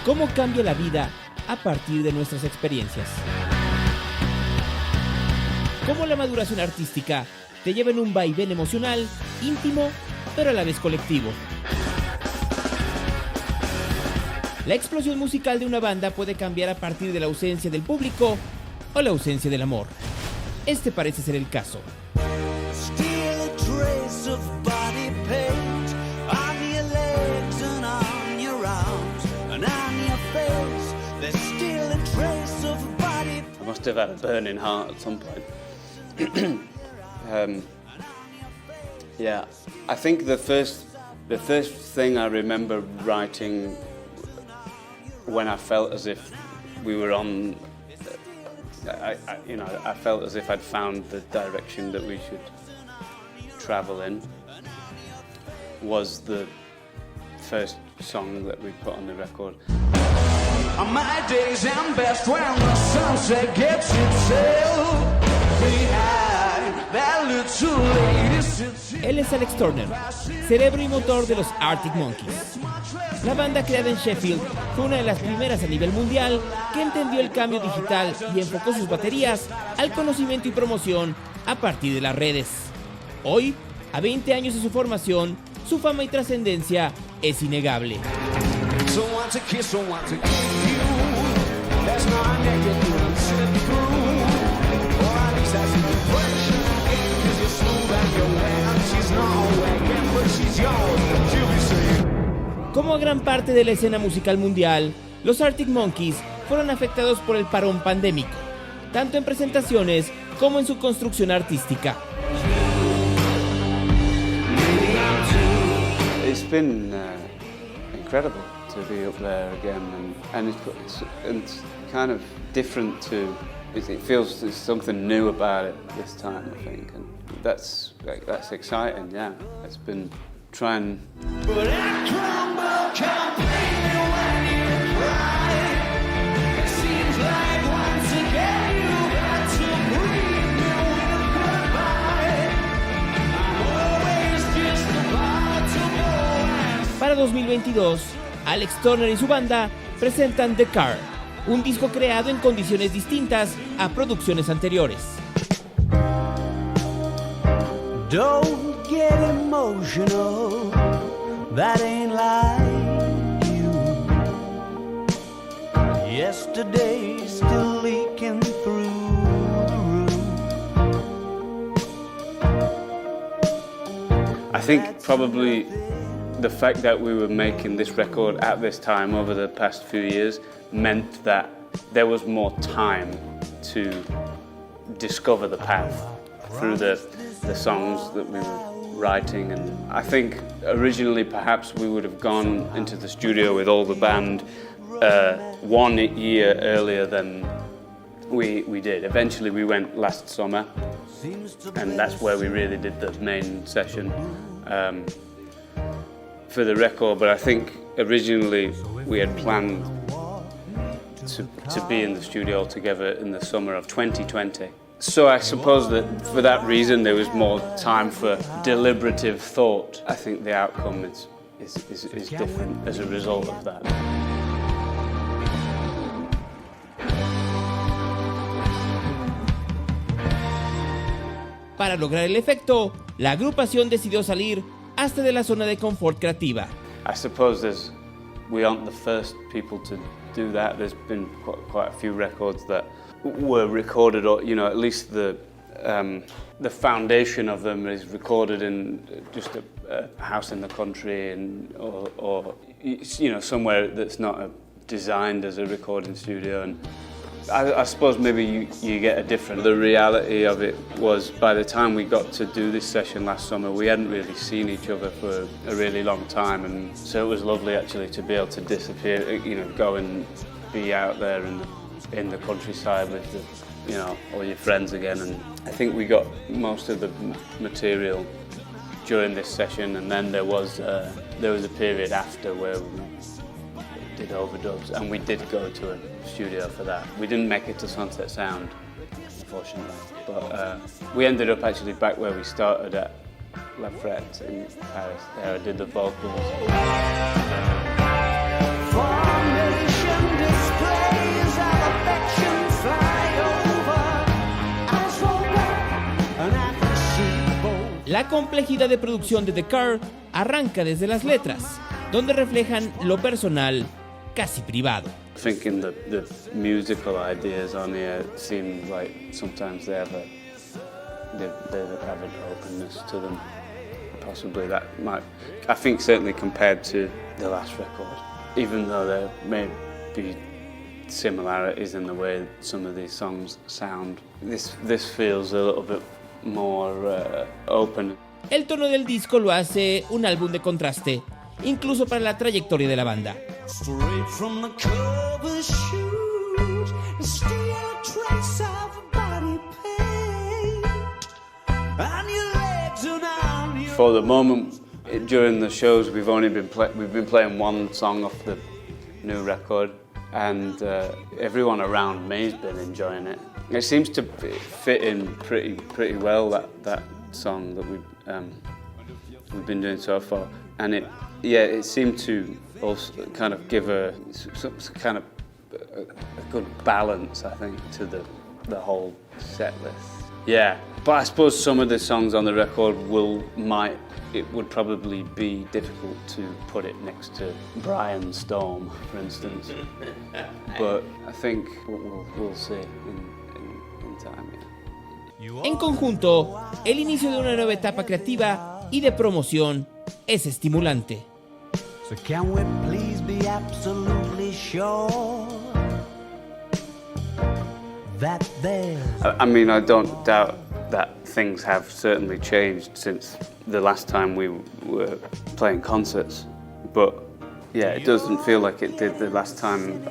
¿Cómo cambia la vida a partir de nuestras experiencias? ¿Cómo la maduración artística te lleva en un vaivén emocional, íntimo, pero a la vez colectivo? La explosión musical de una banda puede cambiar a partir de la ausencia del público o la ausencia del amor. Este parece ser el caso. I must have had a burning heart at some point. Yeah, I think the first thing I remember writing when I felt as if we were on, I felt as if I'd found the direction that we should travel in, was the first song that we put on the record. My days am best when the sunset gets itself behind that little lady sits. Él es Alex Turner, cerebro y motor de los Arctic Monkeys. La banda creada en Sheffield fue una de las primeras a nivel mundial que entendió el cambio digital y enfocó sus baterías al conocimiento y promoción a partir de las redes. Hoy, a 20 años de su formación, su fama y trascendencia es innegable. Como a gran parte de la escena musical mundial, los Arctic Monkeys fueron afectados por el parón pandémico, tanto en presentaciones como en su construcción artística. It's been incredible to be up there again, and it's kind of different to. It feels there's something new about it this time, I think, and that's exciting. Yeah, it's been trying. But I crumble completely when you cry. It seems like once again you got to greet me with goodbye. I'm always just about to go. Para 2022, Alex Turner y su banda presentan The Car, un disco creado en condiciones distintas a producciones anteriores. Don't get emotional, that ain't like you. Yesterday's still leaking through the roof. I think probably the fact that we were making this record at this time over the past few years meant that there was more time to discover the path through the songs that we were writing. And I think originally perhaps we would have gone into the studio with all the band 1 year earlier than we did. Eventually we went last summer, and that's where we really did the main session for the record. But I think originally we had planned to be in the studio together in the summer of 2020. So I suppose that for that reason there was more time for deliberative thought. I think the outcome is different as a result of that. Para lograr el efecto, la agrupación decidió salir hasta de la zona de confort creativa. I suppose we aren't the first people to do that. There's been quite a few records that were recorded, or at least the foundation of them is recorded in just a house in the country, or somewhere that's not designed as a recording studio. And I suppose maybe you get a different. The reality of it was, by the time we got to do this session last summer, we hadn't really seen each other for a really long time, and so it was lovely actually to be able to disappear, go and be out there in the countryside with all your friends again. And I think we got most of the material during this session, and then there was a period after where we did overdubs, and we did go to a studio for that. We didn't make it to Sunset Sound, unfortunately, but we ended up actually back where we started at La Frette in Paris. There I did the vocals. Formation displays of affection fly over. Eyes roll back and I can see both. La complejidad de producción de The Car arranca desde las letras, donde reflejan lo personal, casi privado. I think in the musical ideas on here seem like sometimes they have an openness to them. Possibly that might, I think certainly compared to the last record, even though there may be similarities in the way some of these songs sound, this feels a little bit more open. El tono del disco lo hace un álbum de contraste, incluso para la trayectoria de la banda. Straight from the cover shoot, still a trace of body paint. And your legs are down your... For the moment, during the shows, we've been playing one song off the new record, and everyone around me's been enjoying it. It seems to fit in pretty well, that song that we've been doing so far, and it seemed to also kind of give a good balance, I think, to the whole set list. Yeah, but I suppose some of the songs on the record it would probably be difficult to put it next to Brian Storm, for instance. But I think we'll see in time. Yeah. En conjunto, el inicio de una nueva etapa creativa y de promoción es estimulante. So can we please be absolutely sure that there's... I mean, I don't doubt that things have certainly changed since the last time we were playing concerts. But yeah, it doesn't feel like it did the last time.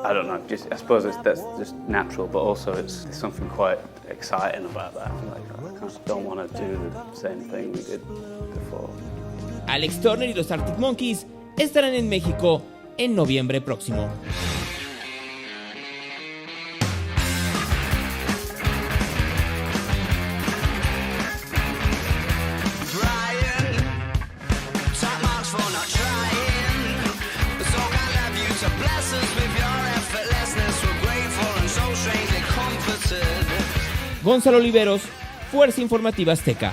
I don't know, I suppose that's just natural, but also there's something quite exciting about that. Like, I kind of don't want to do the same thing we did before. Alex Turner y los Arctic Monkeys estarán en México en noviembre próximo. Gonzalo Oliveros, Fuerza Informativa Azteca.